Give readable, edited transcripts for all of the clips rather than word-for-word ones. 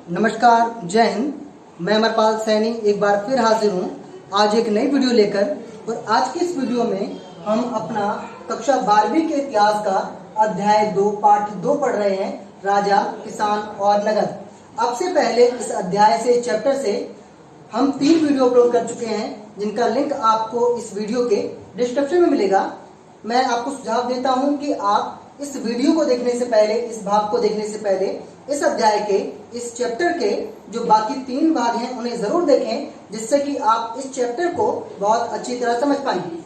नमस्कार, जय हिंद। मैं अमरपाल सैनी एक बार फिर हाजिर हूँ आज एक नई वीडियो लेकर। और आज की इस वीडियो में हम अपना कक्षा 12वीं के इतिहास का अध्याय 2 पाठ 2 पढ़ रहे हैं, राजा, किसान और नगर। अब से पहले इस अध्याय से, चैप्टर से हम 3 वीडियो अपलोड कर चुके हैं, जिनका लिंक आपको इस वीडियो के डिस्क्रिप्शन में मिलेगा। मैं आपको सुझाव देता हूं कि आप इस वीडियो को देखने से पहले, इस भाग को देखने से पहले, इस अध्याय के, इस चैप्टर के जो बाकी 3 भाग हैं उन्हें जरूर देखें, जिससे कि आप इस चैप्टर को बहुत अच्छी तरह समझ पाएंगे।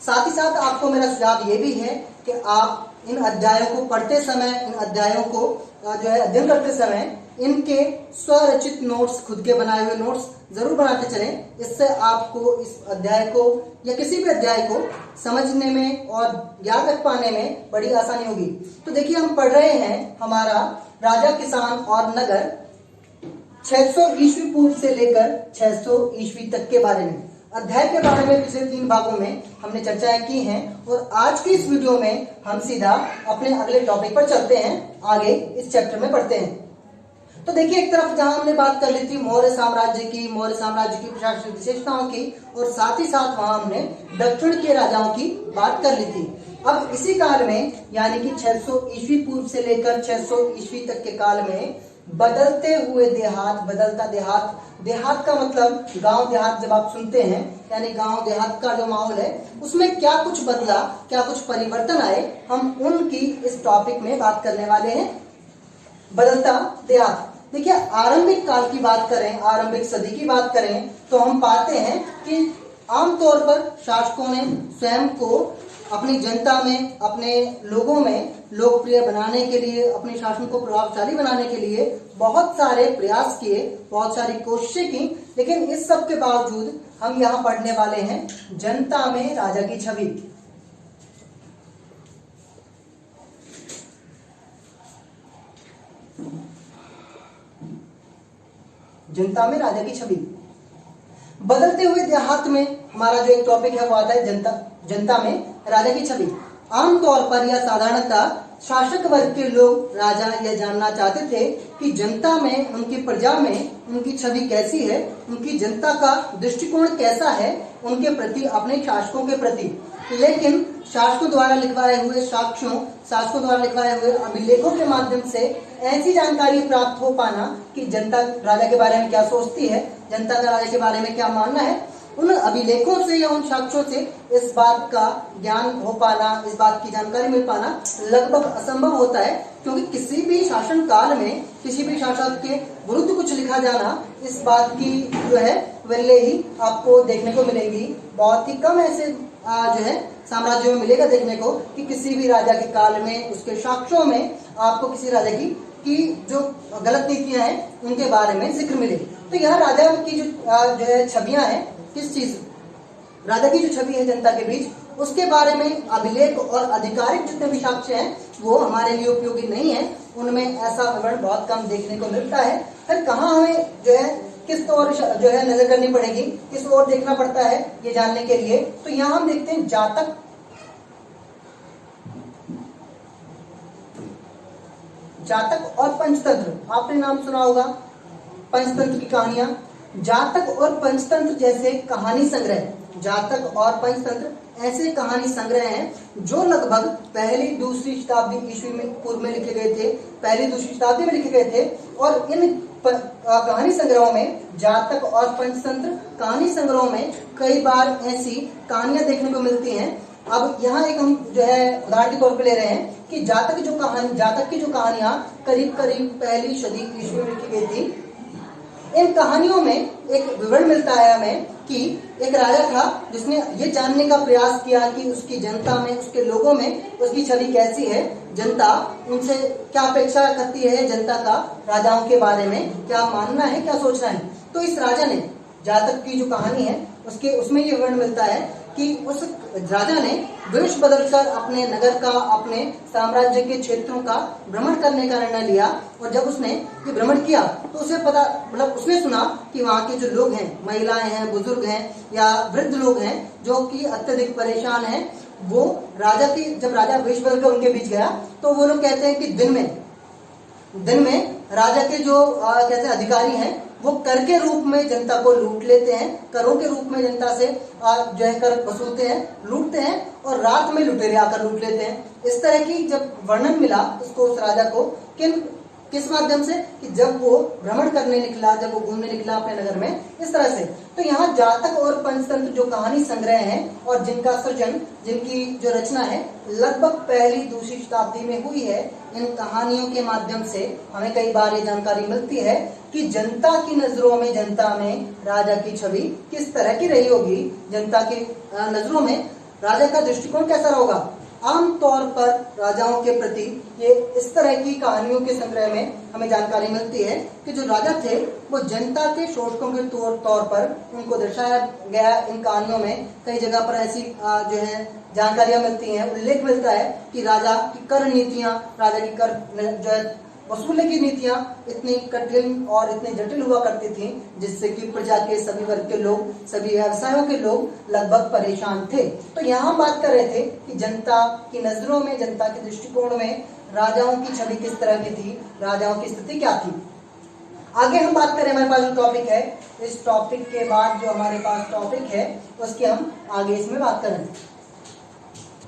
साथ ही साथ आपको मेरा सुझाव ये भी है कि आप इन अध्यायों को पढ़ते समय, इन अध्यायों को अध्ययन करते समय इनके स्वरचित नोट्स, खुद के बनाए हुए नोट्स जरूर बनाते चलें। इससे आपको इस अध्याय को या किसी भी अध्याय को समझने में और याद रख पाने में बड़ी आसानी होगी। तो देखिए, हम पढ़ रहे हैं हमारा राजा, किसान और नगर 600 ईस्वी पूर्व से लेकर 600 ईस्वी तक के बारे में। अध्याय के बारे में पिछले 3 भागों में हमने चर्चाएं की हैं और आज की इस वीडियो में हम सीधा अपने अगले टॉपिक पर चलते हैं, आगे इस चैप्टर में पढ़ते हैं। तो देखिए, एक तरफ जहां हमने बात कर ली थी मौर्य साम्राज्य की प्रशासनिक विशेषताओं की, और साथ ही साथ वहां हमने दक्षिण के राजाओं की बात कर ली थी। अब इसी काल में, यानी कि 600 ईस्वी पूर्व से लेकर 600 ईस्वी तक के काल में बदलते हुए देहात, बदलता देहात, देहात का मतलब गांव देहात जब आप सुनते हैं, यानी गांव देहात का जो माहौल है उसमें क्या कुछ बदला, क्या कुछ परिवर्तन आए, हम उनकी इस टॉपिक में बात करने वाले हैं। बदलता देहात। देखिए, आरंभिक काल की बात करें, आरंभिक सदी की बात करें तो हम पाते हैं कि आमतौर पर शासकों ने स्वयं को अपनी जनता में, अपने लोगों में लोकप्रिय बनाने के लिए, अपने शासन को प्रभावशाली बनाने के लिए बहुत सारे प्रयास किए, बहुत सारी कोशिशें की। लेकिन इस सब के बावजूद हम यहाँ पढ़ने वाले हैं जनता में राजा की छवि। जनता में राजा की छवि। बदलते हुए देहात में हमारा जो एक टॉपिक है वो आता है जनता में राजा की छवि। आमतौर पर या साधारणतः शासक वर्ग के लोग राजा यह जानना चाहते थे कि जनता में, उनकी प्रजा में उनकी छवि कैसी है, उनकी जनता का दृष्टिकोण कैसा है उनके प्रति, अपने शासकों के प्रति। लेकिन शासकों द्वारा लिखवाए हुए साक्ष्यों, शासकों द्वारा लिखवाए हुए अभिलेखों के माध्यम से ऐसी जानकारी प्राप्त हो पाना कि जनता राजा के बारे में क्या सोचती है, जनता का राजा के बारे में क्या मानना है, उन अभिलेखों से या उन साक्ष्यों से इस बात का ज्ञान हो पाना, इस बात की जानकारी मिल पाना लगभग असंभव होता है। क्योंकि किसी भी शासन काल में किसी भी शासक के विरुद्ध कुछ लिखा जाना, इस बात की जो है वल्ले ही आपको देखने को मिलेगी। बहुत ही कम ऐसे साम्राज्यों में मिलेगा देखने को कि किसी भी राजा के काल में, उसके साक्ष्यों में आपको किसी राजा की जो गलत नीतियां हैं उनके बारे में जिक्र मिले। तो यह राजा की जो है छवियां हैं, किस चीज, राजा की जो छवि है जनता के बीच, उसके बारे में अभिलेख और आधिकारिक जितने भी साक्ष्य हैं वो हमारे लिए उपयोगी नहीं है। उनमें ऐसा विवरण बहुत कम देखने को मिलता है। फिर कहाँ हमें जो है किस ओर जो है नजर करनी पड़ेगी, किस ओर देखना पड़ता है ये जानने के लिए। तो यहाँ हम देखते हैं जातक और पंचतंत्र। आपने नाम सुना होगा पंचतंत्र की कहानियां। जातक और पंचतंत्र जैसे कहानी संग्रह, जातक और पंचतंत्र ऐसे कहानी संग्रह हैं जो लगभग पहली दूसरी शताब्दी ईस्वी में पूर्व में लिखे गए थे, पहली दूसरी शताब्दी में लिखे गए थे। और इन कहानी संग्रहों में, जातक और पंचतंत्र कहानी संग्रहों में कई बार ऐसी कहानियां देखने को मिलती हैं। अब यहाँ एक हम जो है उदाहरण के तौर पे ले रहे हैं कि जातक की जो कहानियां करीब पहली सदी ईस्वी में लिखी गई थी। इन कहानियों में एक विवरण मिलता है हमें कि एक राजा था जिसने ये जानने का प्रयास किया कि उसकी जनता में, उसके लोगों में उसकी छवि कैसी है, जनता उनसे क्या अपेक्षा करती है, जनता का राजाओं के बारे में क्या मानना है, क्या सोचना है। तो इस राजा ने, जातक की जो कहानी है उसमें ये विवरण मिलता है कि उस राजा ने वेश बदलकर अपने नगर का, अपने साम्राज्य के क्षेत्रों का भ्रमण करने का निर्णय लिया। और जब उसने ये भ्रमण किया तो उसे पता, मतलब उसने सुना कि वहाँ के जो लोग हैं, महिलाएं हैं, बुजुर्ग हैं या वृद्ध लोग हैं जो कि अत्यधिक परेशान हैं, वो राजा की, जब राजा वेश बदलकर उनके बीच गया तो वो लोग कहते हैं कि दिन में राजा के जो कहते हैं अधिकारी हैं वो कर के रूप में जनता को लूट लेते हैं, करों के रूप में जनता से जो है कर वसूलते हैं, लूटते हैं और रात में लुटेरे आकर लूट लेते हैं। इस तरह की जब वर्णन मिला उसको उस राजा को किस माध्यम से कि जब वो भ्रमण करने निकला, जब वो घूमने निकला अपने नगर में, इस तरह से। तो यहाँ जातक और पंचतंत्र जो कहानी संग्रह है और जिनका सृजन, जिनकी जो रचना है लगभग पहली दूसरी शताब्दी में हुई है, इन कहानियों के माध्यम से हमें कई बार ये जानकारी मिलती है कि जनता की नजरों में, जनता में राजा की छवि किस तरह की रही होगी, जनता की नजरों में राजा का दृष्टिकोण कैसा होगा। आमतौर पर राजाओं के प्रति ये इस तरह की कहानियों के संग्रह में हमें जानकारी मिलती है कि जो राजा थे वो जनता के शोषकों के तौर पर उनको दर्शाया गया। इन कहानियों में कई जगह पर ऐसी जो है जानकारियां मिलती हैं, उल्लेख मिलता है कि राजा की कर नीतियां, राजा की कर जो है वसूलने की नीतियां इतनी कठिन और इतनी जटिल हुआ करती थी जिससे कि प्रजा के सभी वर्ग के लोग, सभी व्यवसायों के लोग लगभग परेशान थे। तो यहाँ बात कर रहे थे कि जनता की नजरों में, जनता के दृष्टिकोण में राजाओं की छवि किस तरह की थी, राजाओं की स्थिति क्या थी। आगे हम बात करें, हमारे पास जो टॉपिक है, इस टॉपिक के बाद जो हमारे पास टॉपिक है उसकी हम आगे इसमें बात करें।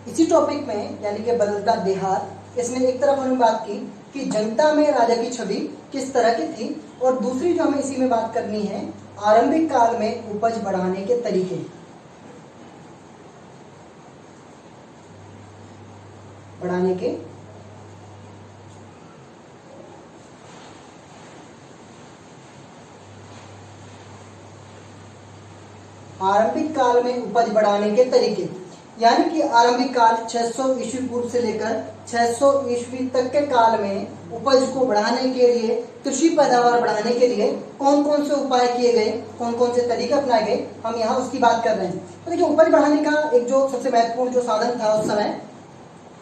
इसी टॉपिक में यानी कि बदलता देहात, इसमें एक तरफ हमने बात की कि जनता में राजा की छवि किस तरह की थी और दूसरी जो हमें इसी में बात करनी है आरंभिक काल में उपज बढ़ाने के तरीके। बढ़ाने के आरंभिक काल में उपज बढ़ाने के तरीके, यानी कि आरंभिक काल 600 ईस्वी पूर्व से लेकर 600 ईस्वी तक के काल में उपज को बढ़ाने के लिए, कृषि पैदावार बढ़ाने के लिए कौन कौन से उपाय किए गए, कौन कौन से तरीके अपनाए गए, हम यहाँ उसकी बात कर रहे हैं। तो देखिए, उपज बढ़ाने का एक जो सबसे महत्वपूर्ण जो साधन था उस समय,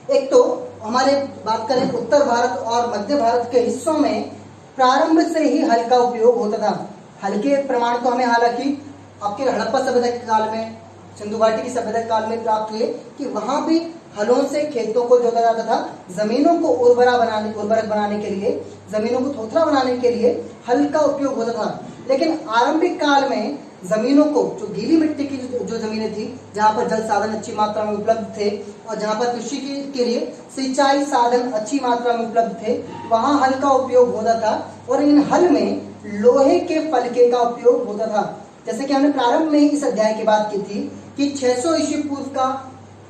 एक तो हमारे बात करें उत्तर भारत और मध्य भारत के हिस्सों में प्रारंभ से ही हल का उपयोग होता था। हल के प्रमाण तो हमें हालांकि आपके हड़प्पा सभ्यता के काल में, सिंधु घाटी की सभ्यता काल में प्राप्त हुए कि वहां भी हलों से खेतों को जोता जाता था। जमीनों को उर्वरक बनाने के लिए, जमीनों को थोथरा बनाने के लिए हल का उपयोग होता था। लेकिन आरंभिक काल में जमीनों को, जो गीली मिट्टी की जो जमीनें थी, जहां पर जल साधन अच्छी मात्रा में उपलब्ध थे और जहां पर कृषि के लिए सिंचाई साधन अच्छी मात्रा में उपलब्ध थे, वहां हल का उपयोग होता था। और इन हल में लोहे के फलके का उपयोग होता था। जैसे कि हमने प्रारंभ में ही इस अध्याय की बात की थी कि 600 ईस्वी पूर्व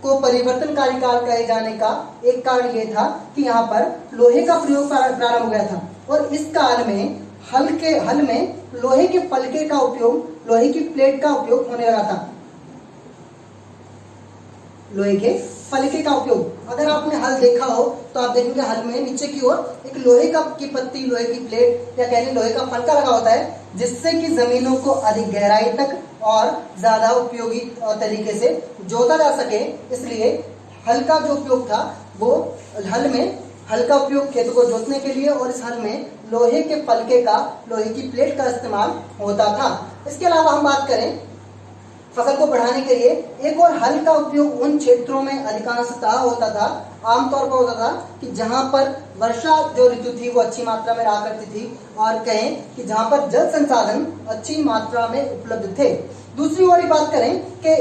को परिवर्तनकारी काल कहे जाने का एक कारण यह था कि यहाँ पर लोहे का प्रयोग प्रारंभ हो गया था और इस काल में हल में लोहे के फलके का उपयोग, लोहे की प्लेट का उपयोग होने लगा था। लोहे के फलके का उपयोग, अगर आपने हल देखा हो तो आप देखेंगे हल में नीचे की ओर एक लोहे की पत्ती, लोहे की प्लेट या कह लें लोहे का फलका लगा होता है, जिससे कि जमीनों को अधिक गहराई तक और ज्यादा उपयोगी तरीके से जोता जा सके। इसलिए हल का जो उपयोग था वो हल का उपयोग खेतों को जोतने के लिए और इस हल में लोहे के फलके का, लोहे की प्लेट का इस्तेमाल होता था। इसके अलावा हम बात करें फसल को बढ़ाने के लिए, एक और हल का उपयोग उन क्षेत्रों में अधिकांशतः होता था, आमतौर पर होता था कि जहां पर वर्षा जो ऋतु थी वो अच्छी मात्रा में रहा करती थी और कहें कि जहां पर जल संसाधन अच्छी मात्रा में उपलब्ध थे। दूसरी ओर बात करें कि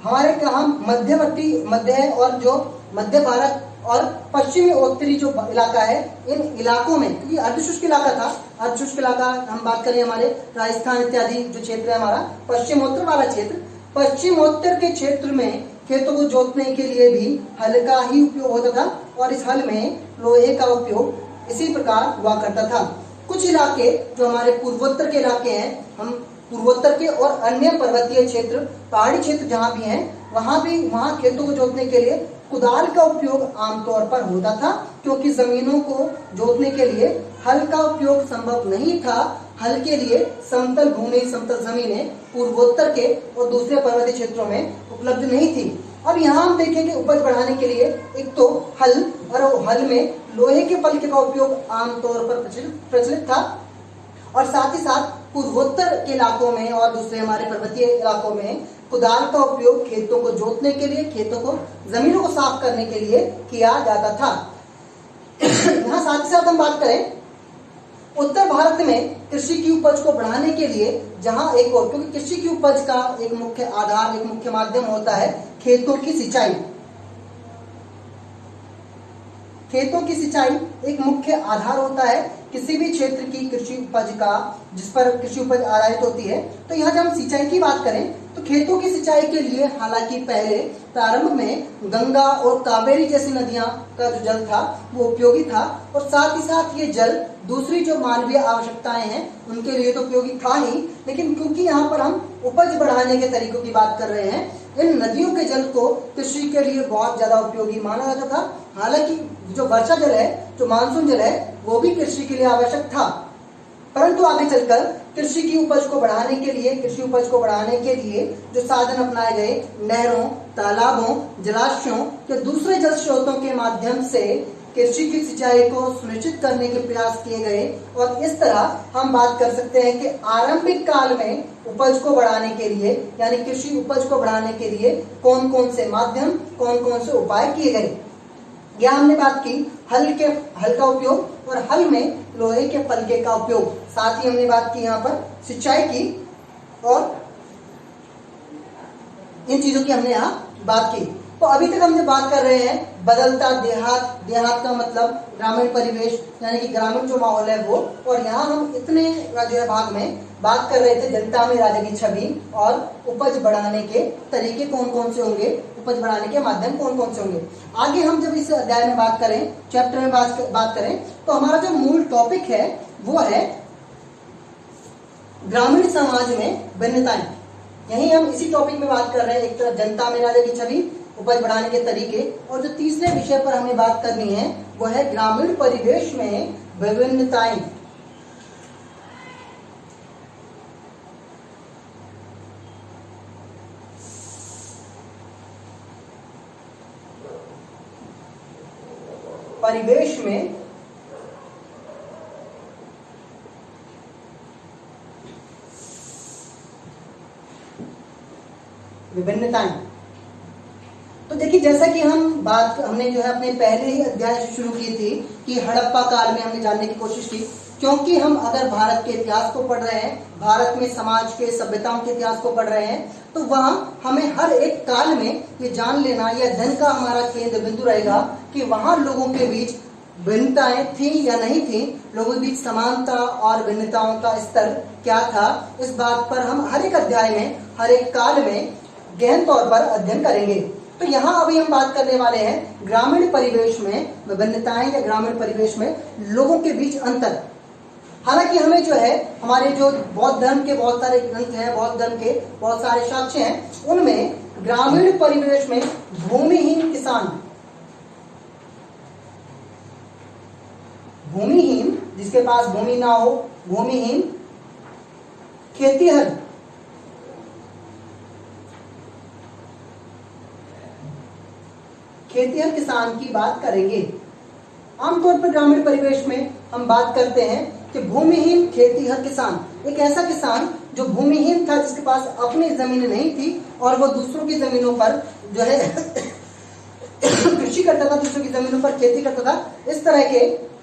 हमारे यहाँ मध्य और जो मध्य भारत और पश्चिमी उत्तरी जो इलाका है, इन इलाकों में, क्योंकि अर्धशुष्क इलाका था, अर्धशुष्क इलाका हम बात करें हमारे राजस्थान इत्यादि जो क्षेत्र है हमारा पश्चिमोत्तर वाला क्षेत्र, पश्चिमोत्तर के क्षेत्र में खेतों को जोतने के लिए भी हल का ही उपयोग होता था और इस हल में लोहे का उपयोग इसी प्रकार हुआ करता था। कुछ इलाके जो हमारे पूर्वोत्तर के इलाके हैं, हम पूर्वोत्तर के और अन्य पर्वतीय क्षेत्र, पहाड़ी क्षेत्र जहाँ भी हैं, वहाँ खेतों को जोतने के लिए कुदाल का उपयोग आमतौर पर होता था, क्योंकि जमीनों को जोतने के लिए हल का उपयोग संभव नहीं था। हल के लिए समतल भूमि, समतल जमीनें पूर्वोत्तर के और दूसरे पर्वतीय क्षेत्रों में उपलब्ध नहीं थी। अब यहाँ हम देखेंगे उपज बढ़ाने के लिए एक तो हल, और हल में लोहे के फलके का उपयोग आमतौर पर प्रचलित था और साथ ही साथ पूर्वोत्तर के इलाकों में और दूसरे हमारे पर्वतीय इलाकों में कुदाल का उपयोग खेतों को जोतने के लिए, खेतों को, जमीनों को साफ करने के लिए किया जाता था। यहाँ साथ ही साथ हम बात करें उत्तर भारत में कृषि की उपज को बढ़ाने के लिए जहां एक और, क्योंकि कृषि की उपज का एक मुख्य आधार, एक मुख्य माध्यम होता है खेतों की सिंचाई। खेतों की सिंचाई एक मुख्य आधार होता है किसी भी क्षेत्र की कृषि उपज का, जिस पर कृषि उपज आधारित होती है। तो यहाँ जब हम सिंचाई की बात करें तो खेतों की सिंचाई के लिए हालांकि पहले प्रारंभ में गंगा और कावेरी जैसी नदियां का जो जल था वो उपयोगी था, और साथ ही साथ ये जल दूसरी जो मानवीय आवश्यकताएं हैं उनके लिए तो उपयोगी था ही, लेकिन क्योंकि यहाँ पर हम उपज बढ़ाने के तरीकों की बात कर रहे हैं, इन नदियों के जल को कृषि के लिए बहुत ज्यादा उपयोगी माना जाता था। हालांकि जो वर्षा जल है, जो मानसून जल है, वो भी कृषि के लिए आवश्यक था, परंतु आगे चलकर कृषि की उपज को बढ़ाने के लिए, कृषि उपज को बढ़ाने के लिए जो साधन अपनाए गए, नहरों, तालाबों, जलाशयों या दूसरे जल स्रोतों के माध्यम से कृषि की सिंचाई को सुनिश्चित करने के प्रयास किए गए। और इस तरह हम बात कर सकते हैं कि आरंभिक काल में उपज को बढ़ाने के लिए, यानी कृषि उपज को बढ़ाने के लिए कौन कौन से माध्यम, कौन कौन से उपाय किए गए। यह हमने बात की हल का उपयोग और हल में लोहे के पलके का उपयोग, साथ ही हमने बात की यहाँ पर सिंचाई की, और इन चीजों की हमने यहाँ बात की। तो अभी तक हम जो बात कर रहे हैं बदलता देहात, देहात का मतलब ग्रामीण परिवेश, यानी कि ग्रामीण जो माहौल है वो, और यहाँ हम इतने जो है भाग में बात कर रहे थे जनता में राजा की छवि और उपज बढ़ाने के तरीके कौन कौन से होंगे, उपज बढ़ाने के माध्यम कौन कौन से होंगे। आगे हम जब इस अध्याय में बात करें, चैप्टर में बात करें, तो हमारा जो मूल टॉपिक है वो है ग्रामीण समाज में भिन्नताएं। यही हम इसी टॉपिक में बात कर रहे हैं, एक तरफ जनता में राजा की छवि, उपज बढ़ाने के तरीके, और जो तीसरे विषय पर हमें बात करनी है वो है ग्रामीण परिवेश में विभिन्नताएं। परिवेश में विभिन्नताएं। तो देखिए, जैसा कि हमने जो है अपने पहले ही अध्याय से शुरू की थी कि हड़प्पा काल में हमने जानने की कोशिश की, क्योंकि हम अगर भारत के इतिहास को पढ़ रहे हैं, भारत में समाज के, सभ्यताओं के इतिहास को पढ़ रहे हैं, तो वहां हमें हर एक काल में ये जान लेना, या अध्ययन का हमारा केंद्र बिंदु रहेगा कि वहां लोगों के बीच भिन्नताएं थी या नहीं थी, लोगों के बीच समानता और भिन्नताओं का स्तर क्या था। इस बात पर हम हर एक अध्याय में, हर एक काल में गहन तौर पर अध्ययन करेंगे। तो यहाँ अभी हम बात करने वाले हैं ग्रामीण परिवेश में विभिन्नताएं, या ग्रामीण परिवेश में लोगों के बीच अंतर। हालांकि हमें जो है, हमारे जो बौद्ध धर्म के बहुत सारे ग्रंथ हैं, बौद्ध धर्म के बहुत सारे साक्ष्य हैं, उनमें ग्रामीण परिवेश में भूमिहीन किसान, भूमिहीन जिसके पास भूमि ना हो, भूमिहीन खेतीहर, खेतीहर किसान की बात करेंगे। आमतौर पर ग्रामीण परिवेश में हम बात करते हैं कि भूमिहीन खेतीहर किसान, एक ऐसा किसान जो भूमिहीन था, जिसके पास अपनी जमीन नहीं थी और वो दूसरों की जमीनों पर जो है कृषि करता था, दूसरों की जमीनों पर खेती करता था। इस तरह के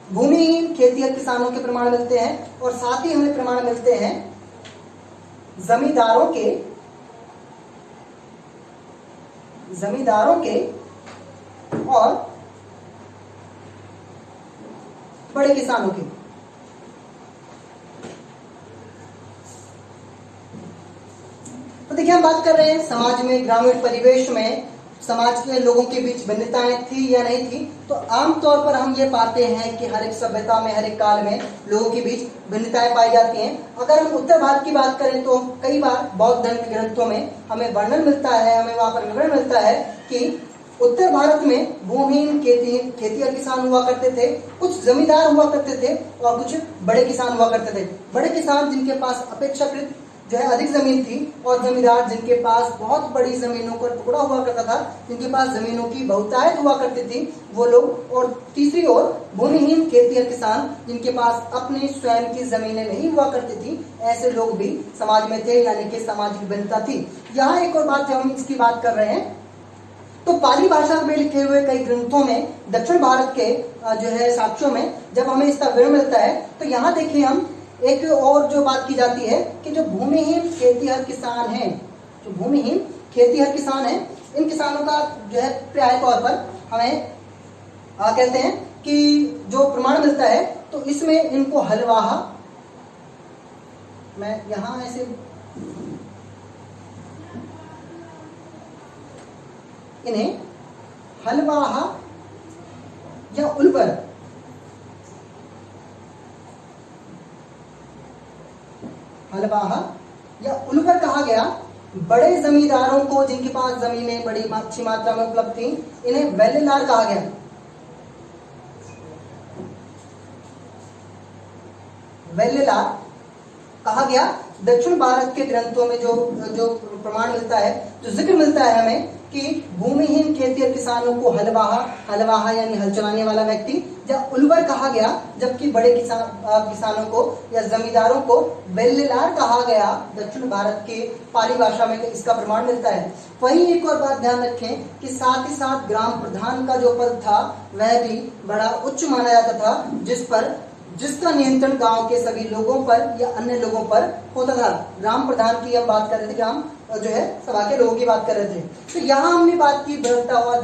भूमिहीन खेतीहर किसानों के प्रमाण मिलते हैं, और साथ ही हमें प्रमाण मिलते हैं जमींदारों के और बड़े किसानों के। तो देखिए, हम बात कर रहे हैं समाज में, ग्रामीण परिवेश में समाज के लोगों के बीच भिन्नताएं थी या नहीं थी। तो आमतौर पर हम ये पाते हैं कि हर एक सभ्यता में, हर एक काल में लोगों के बीच भिन्नताएं पाई जाती हैं। अगर हम उत्तर भारत की बात करें तो कई बार बौद्ध धर्म के ग्रंथों में हमें वर्णन मिलता है, हमें वहां पर विवरण मिलता है कि उत्तर भारत में भूमिहीन खेतीहर किसान हुआ करते थे, कुछ जमींदार हुआ करते थे और कुछ बड़े किसान हुआ करते थे। बड़े किसान जिनके पास अपेक्षाकृत जो है अधिक जमीन थी, और जमींदार जिनके पास बहुत बड़ी जमीनों का टुकड़ा हुआ करता था, जिनके पास जमीनों की बहुतायत हुआ करती थी, वो लोग। और तीसरी ओर भूमिहीन खेतीहर किसान जिनके पास अपनी स्वयं की जमीनें नहीं हुआ करती थी, ऐसे लोग भी समाज में थे, यानी कि सामाजिक भिन्नता थी। यहाँ एक और बात, हम इसकी बात कर रहे हैं तो पाली भाषा में लिखे हुए कई ग्रंथों में दक्षिण भारत के जो है साक्ष्यों में जब हमें इसका विवरण मिलता है तो यहाँ देखिए हम एक और जो बात की जाती है कि जो भूमिहीन खेतीहर किसान हैं, जो भूमिहीन खेतीहर किसान हैं, इन किसानों का जो है प्राय तौर पर हमें कहते हैं कि जो प्रमाण मिलता है तो इसमें इनको हलवाहा, मैं यहां ऐसे इन्हें हलवाहा या उलवर, हलवाहा या उलवर कहा गया। बड़े जमींदारों को जिनके पास जमीनें बड़ी अच्छी मात्रा में उपलब्ध थी, इन्हें वेल्लेलार कहा गया। वेल्लेलार कहा गया। दक्षिण भारत के ग्रंथों में जो प्रमाण मिलता है, जो जिक्र मिलता है हमें कि भूमिहीन खेतिहर किसानों को हलवाहा यानी हल चलाने वाला व्यक्ति या उलवर कहा गया, जबकि बड़े किसानों को या जमींदारों को वेल्लेलार कहा गया। दक्षिण भारत के पाली भाषा में इसका प्रमाण मिलता है। वहीं एक और बात ध्यान रखें कि साथ ही साथ ग्राम प्रधान का जो पद था वह भी बड़ा उच्च माना जाता था, जिसका नियंत्रण गांव के सभी लोगों पर या अन्य लोगों पर होता था। ग्राम प्रधान की हम बात कर रहे थे, ग्राम जो है सभा के लोगों की बात कर रहे थे। तो यहाँ हमने बात की बढ़ता हुआ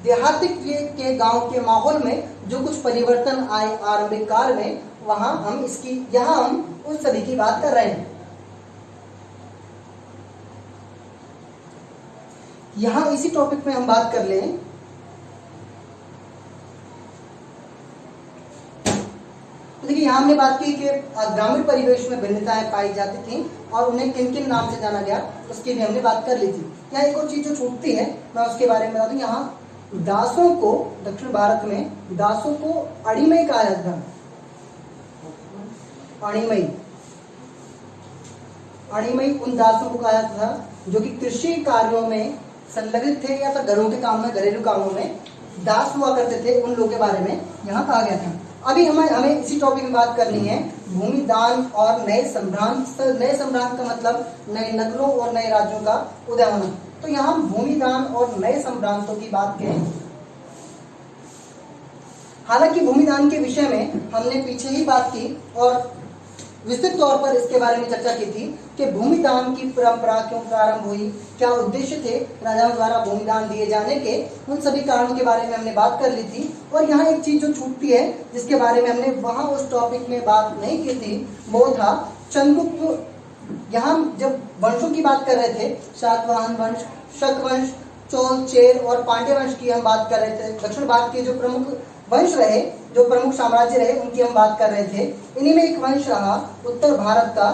देहातिक के गांव के माहौल में जो कुछ परिवर्तन आए आरंभिक काल में, वहां हम यहाँ हम उन सभी की बात कर रहे हैं। यहाँ इसी टॉपिक में हम बात कर लें तो देखिए, यहाँ हमने बात की कि ग्रामीण परिवेश में भिन्नताएं पाई जाती थी और उन्हें किन किन नाम से जाना गया, उसकी भी हमने बात कर ली थी। यहाँ एक और चीज जो छूटती है मैं उसके बारे में बता दूं। यहाँ दासों को, दक्षिण भारत में दासों को अणिमई कहा जाता था। अणिमई उन दासों को कहा जाता था जो कि कृषि कार्यों में संलग्न थे या फिर घरों के काम में, घरेलू कामों में दास हुआ करते थे। उन लोगों के बारे में यहाँ कहा गया था। अभी हमें इसी टॉपिक में बात करनी है भूमि दान और नए सम्रांत। नए सम्रांत का मतलब नए नगरों और नए राज्यों का उदय होना। तो यहाँ भूमि दान और नए सम्रांतों की बात करें। हालांकि भूमि दान के विषय में हमने पीछे ही बात की और विस्तृत तौर पर इसके बारे में चर्चा की थी कि भूमि दान की परंपरा क्यों प्रारंभ हुई, क्या उद्देश्य थे राजाओं द्वारा भूमि दान दिए जाने के, उन सभी कारणों के बारे में हमने बात कर ली थी। और यहाँ एक चीज जो छूटती है जिसके बारे में हमने वहां उस टॉपिक में बात नहीं की थी, वो था चंद्रगुप्त। यहाँ जब वंशों की बात कर रहे थे, सातवाहन वंश, शक वंश, चोल, चेर और पांड्य वंश की हम बात कर रहे थे। दक्षिण भारत के जो प्रमुख वंश रहे, जो प्रमुख साम्राज्य रहे, उनकी हम बात कर रहे थे। इन्हीं में एक वंश रहा उत्तर भारत का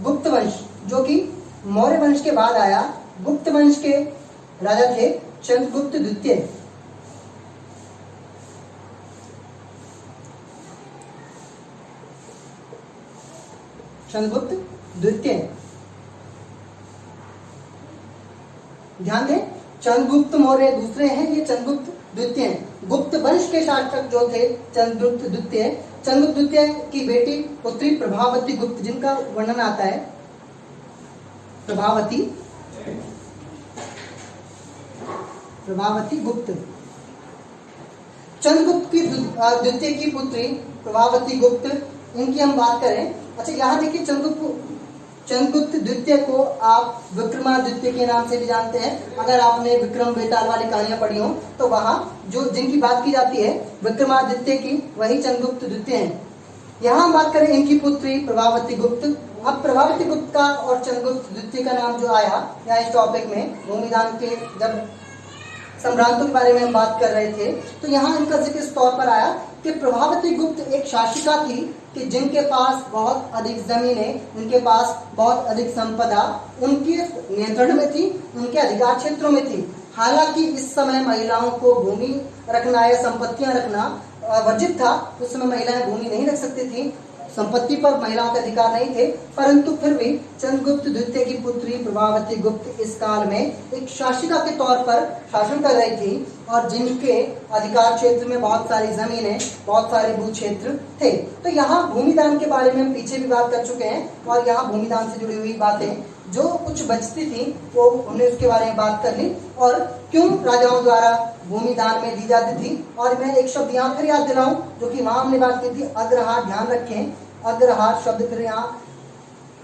गुप्त वंश, जो कि मौर्य वंश के बाद आया। गुप्त वंश के राजा थे चंद्रगुप्त द्वितीय। चंद्रगुप्त द्वितीय, ध्यान दें, चंद्रगुप्त मौर्य दूसरे हैं, ये चंद्रगुप्त द्वितीय हैं। गुप्त वंश के शासक जो थे चंद्रगुप्त द्वितीय। चंद्रगुप्त द्वितीय की बेटी पुत्री प्रभावती गुप्त, जिनका वर्णन आता है प्रभावती गुप्त। चंद्रगुप्त की द्वितीय की पुत्री प्रभावती गुप्त, इनकी हम बात करें। अच्छा, यहाँ देखिए, चंद्रगुप्त द्वितीय को आप विक्रमादित्य के नाम से भी जानते हैं। अगर आपने विक्रम बेताल वाली कहानियां पढ़ी हो तो वहां जो जिनकी बात की जाती है विक्रमादित्य की, वही चंद्रगुप्त द्वितीय हैं। यहाँ हम बात करें इनकी पुत्री प्रभावती गुप्त। अब प्रभावती गुप्त का और चंद्रगुप्त द्वितीय का नाम जो आया यहाँ इस टॉपिक में, भूमिदान के जब सम्रांतों के बारे में हम बात कर रहे थे, तो यहाँ इनका जिक्र इस तौर पर आया कि प्रभावती गुप्त एक शासिका थी कि जिनके पास बहुत अधिक जमीनें, जिनके पास बहुत अधिक संपदा उनके नियंत्रण में थी, उनके अधिकार क्षेत्रों में थी। हालांकि इस समय महिलाओं को भूमि रखना या संपत्तियां रखना वर्जित था। उस समय महिलाएं भूमि नहीं रख सकती थी, संपत्ति पर महिलाओं के अधिकार नहीं थे। परंतु फिर भी चंद्रगुप्त द्वितीय की पुत्री प्रभावती गुप्त इस काल में एक शासिका के तौर पर शासन कर रही थी और जिनके अधिकार क्षेत्र में बहुत सारी जमीनें, बहुत सारे भू क्षेत्र थे। तो यहाँ भूमिदान के बारे में हम पीछे भी बात कर चुके हैं और यहाँ भूमिदान से जुड़ी हुई बातें जो कुछ बचती थी वो हमने उसके बारे में बात कर ली, और क्यों राजाओं द्वारा भूमि दान में दी जाती थी। और मैं एक शब्द यहाँ फिर याद दिलाऊं जो कि वहां हमने बात की थी, अग्रहार। ध्यान रखें, अग्रहार शब्द फिर यहाँ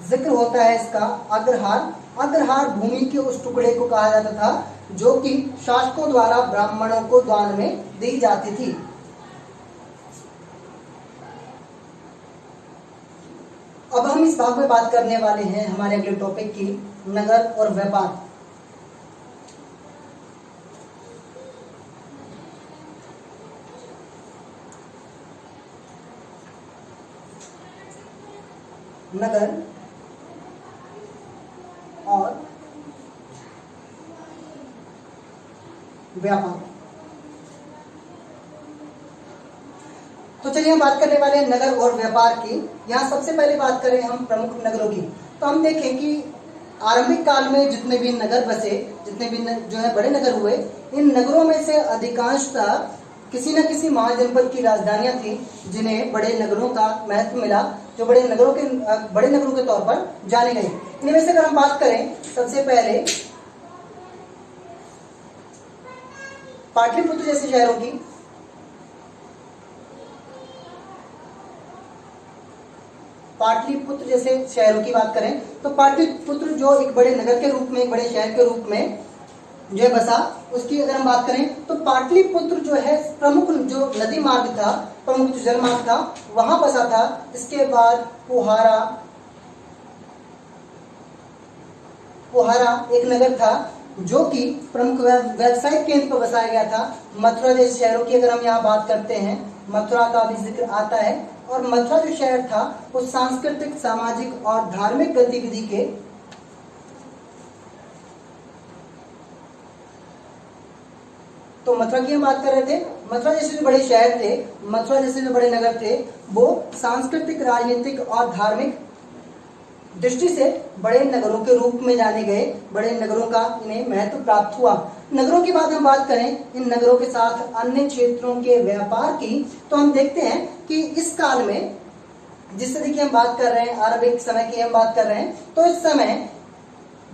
जिक्र होता है इसका। अग्रहार, अग्रहार भूमि के उस टुकड़े को कहा जाता था जो कि शासकों द्वारा ब्राह्मणों को दान में दी जाती थी। अब हम इस भाग में बात करने वाले हैं हमारे अगले टॉपिक की, नगर और व्यापार। नगर और व्यापार। तो चलिए हम बात करने वाले हैं नगर और व्यापार की। यहाँ सबसे पहले बात करें हम प्रमुख नगरों की, तो हम देखें कि आरंभिक काल में जितने भी नगर बसे, जितने भी जो है बड़े नगर हुए, इन नगरों में से अधिकांशतः किसी न किसी महाजनपद की राजधानियां थी जिन्हें बड़े नगरों का महत्व मिला, जो बड़े नगरों के तौर पर जाने गए। इनमें से अगर हम बात करें, सबसे पहले पाटलिपुत्र जैसे शहरों की, पाटलिपुत्र जैसे शहरों की बात करें तो पाटलिपुत्र जो एक बड़े नगर के रूप में, एक बड़े शहर के रूप में जो है बसा, उसकी अगर हम बात करें तो पाटलिपुत्र जो है प्रमुख जो नदी मार्ग था, प्रमुख जो जल मार्ग था, वहां बसा था। इसके बाद पोहारा एक नगर था जो कि प्रमुख व्यावसायिक केंद्र पर बसाया गया था। मथुरा जैसे शहरों की अगर हम यहाँ बात करते हैं, मथुरा का भी जिक्र आता है, और मथुरा जो शहर था वो सांस्कृतिक, सामाजिक और धार्मिक गतिविधि के तो मथुरा की हम बात कर रहे थे। मथुरा जैसे जो बड़े शहर थे, मथुरा जैसे जो बड़े नगर थे, वो सांस्कृतिक, राजनीतिक और धार्मिक दृष्टि से बड़े नगरों के रूप में जाने गए। बड़े नगरों का इन्हें महत्व प्राप्त हुआ। नगरों की बात हम बात करें, इन नगरों के साथ अन्य क्षेत्रों के व्यापार की, तो हम देखते हैं कि इस काल में जिस तरह की हम बात कर रहे हैं, आरंभिक समय की हम बात कर रहे हैं, तो इस समय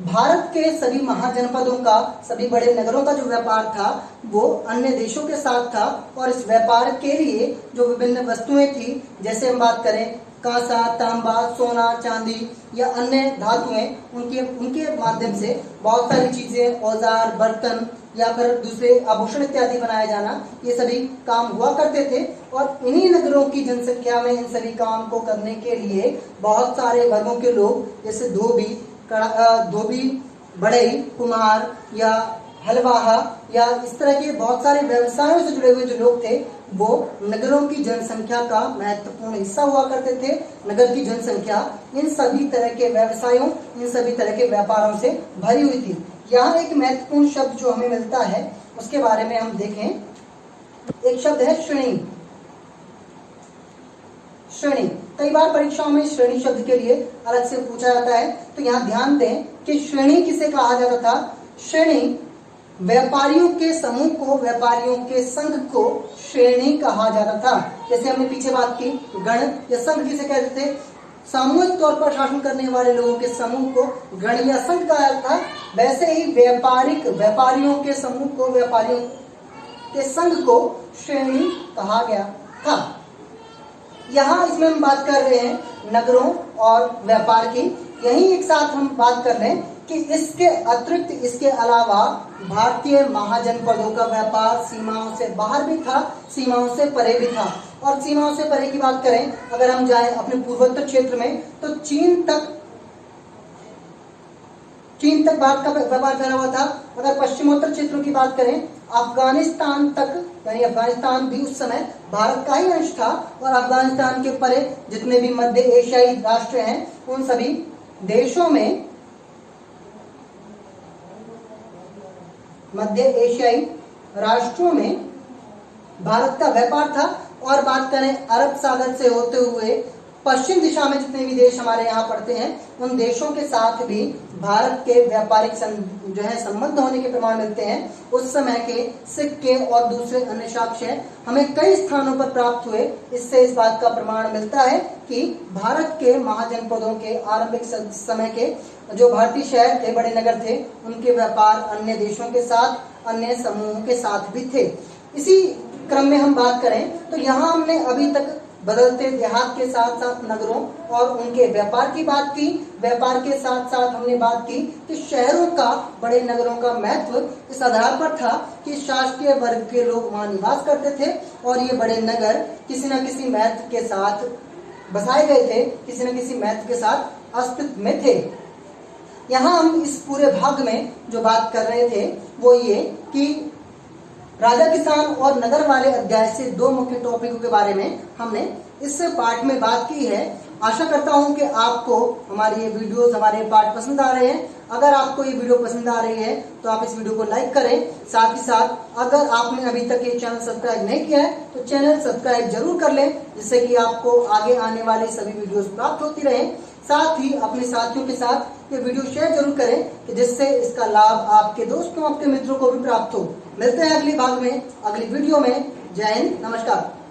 भारत के सभी महाजनपदों का, सभी बड़े नगरों का जो व्यापार था वो अन्य देशों के साथ था। और इस व्यापार के लिए जो विभिन्न वस्तुएं थी, जैसे हम बात करें कांसा, तांबा, सोना, चांदी या अन्य धातुएं, उनके माध्यम से बहुत सारी चीजें, औजार, बर्तन या फिर दूसरे आभूषण इत्यादि बनाया जाना, ये सभी काम हुआ करते थे। और इन्हीं नगरों की जनसंख्या में इन सभी काम को करने के लिए बहुत सारे वर्गों के लोग, जैसे धोबी, बढ़ई, कुम्हार या हलवाहा या इस तरह के बहुत सारे व्यवसायों से जुड़े हुए जो लोग थे, वो नगरों की जनसंख्या का महत्वपूर्ण हिस्सा हुआ करते थे। नगर की जनसंख्या इन सभी तरह के व्यवसायों, इन सभी तरह के व्यापारों से भरी हुई थी। यहाँ एक महत्वपूर्ण शब्द जो हमें मिलता है उसके बारे में हम देखें। एक शब्द है श्रेणी। श्रेणी, कई बार परीक्षाओं में श्रेणी शब्द के लिए अलग से पूछा जाता है, तो यहाँ ध्यान दें कि श्रेणी किसे कहा जाता था। श्रेणी व्यापारियों के समूह को, व्यापारियों के संघ को श्रेणी कहा जाता था। जैसे हमने पीछे बात की, गण या संघ किसे कहते थे, सामूहिक तौर पर शासन करने वाले लोगों के समूह को गण या संघ कहा जाता था। वैसे ही व्यापारियों के समूह को, व्यापारियों के संघ को श्रेणी कहा गया था। यहाँ इसमें हम बात कर रहे हैं नगरों और व्यापार की। यही एक साथ हम बात कर रहे हैं कि इसके अतिरिक्त, इसके अलावा भारतीय महाजनपदों का व्यापार सीमाओं से बाहर भी था, सीमाओं से परे भी था। और सीमाओं से परे की बात करें, अगर हम जाएं अपने पूर्वोत्तर क्षेत्र में, तो चीन तक भारत का व्यापार फैला हुआ था। अगर पश्चिमोत्तर क्षेत्रों की बात करें, अफगानिस्तान तक, यानी अफगानिस्तान भी उस समय भारत का ही अंश था। और अफगानिस्तान के परे जितने भी मध्य एशियाई राष्ट्र हैं, उन सभी देशों में, मध्य एशियाई राष्ट्रों में भारत का व्यापार था। और बात करें अरब सागर से होते हुए पश्चिम दिशा में जितने भी देश हमारे यहाँ पड़ते हैं उन देशों के साथ भी भारत के व्यापारिक जो है संबंध होने के प्रमाण मिलते हैं। उस समय के सिक्के और दूसरे अन्य साक्ष्य हमें कई स्थानों पर प्राप्त हुए। इससे इस बात का प्रमाण मिलता है कि भारत के महाजनपदों के आरंभिक समय के जो भारतीय शहर थे, बड़े नगर थे, उनके व्यापार अन्य देशों के साथ, अन्य समूहों के साथ भी थे। इसी क्रम में हम बात करें तो यहाँ हमने अभी तक बदलते देहात के साथ साथ नगरों और उनके व्यापार की बात की। व्यापार के साथ साथ हमने बात की कि शहरों का, बड़े नगरों का महत्व इस आधार पर था कि शासकीय वर्ग के लोग वहां निवास करते थे और ये बड़े नगर किसी न किसी महत्व के साथ बसाए गए थे, किसी न किसी महत्व के साथ अस्तित्व में थे। यहाँ हम इस पूरे भाग में जो बात कर रहे थे वो ये कि राजा किसान और नगर वाले अध्याय से दो मुख्य टॉपिकों के बारे में हमने इस पार्ट में बात की है। आशा करता हूं कि आपको हमारी ये वीडियोस, हमारे पार्ट पसंद आ रहे हैं। अगर आपको ये वीडियो पसंद आ रही है तो आप इस वीडियो को लाइक करें। साथ ही साथ अगर आपने अभी तक ये चैनल सब्सक्राइब नहीं किया है तो चैनल सब्सक्राइब जरूर कर लें, जिससे कि आपको आगे आने वाली सभी वीडियोस प्राप्त होती रहे। साथ ही अपने साथियों के साथ ये वीडियो शेयर जरूर करें कि जिससे इसका लाभ आपके दोस्तों, आपके मित्रों को भी प्राप्त हो। मिलते हैं अगली भाग में, अगली वीडियो में। जय हिंद, नमस्कार।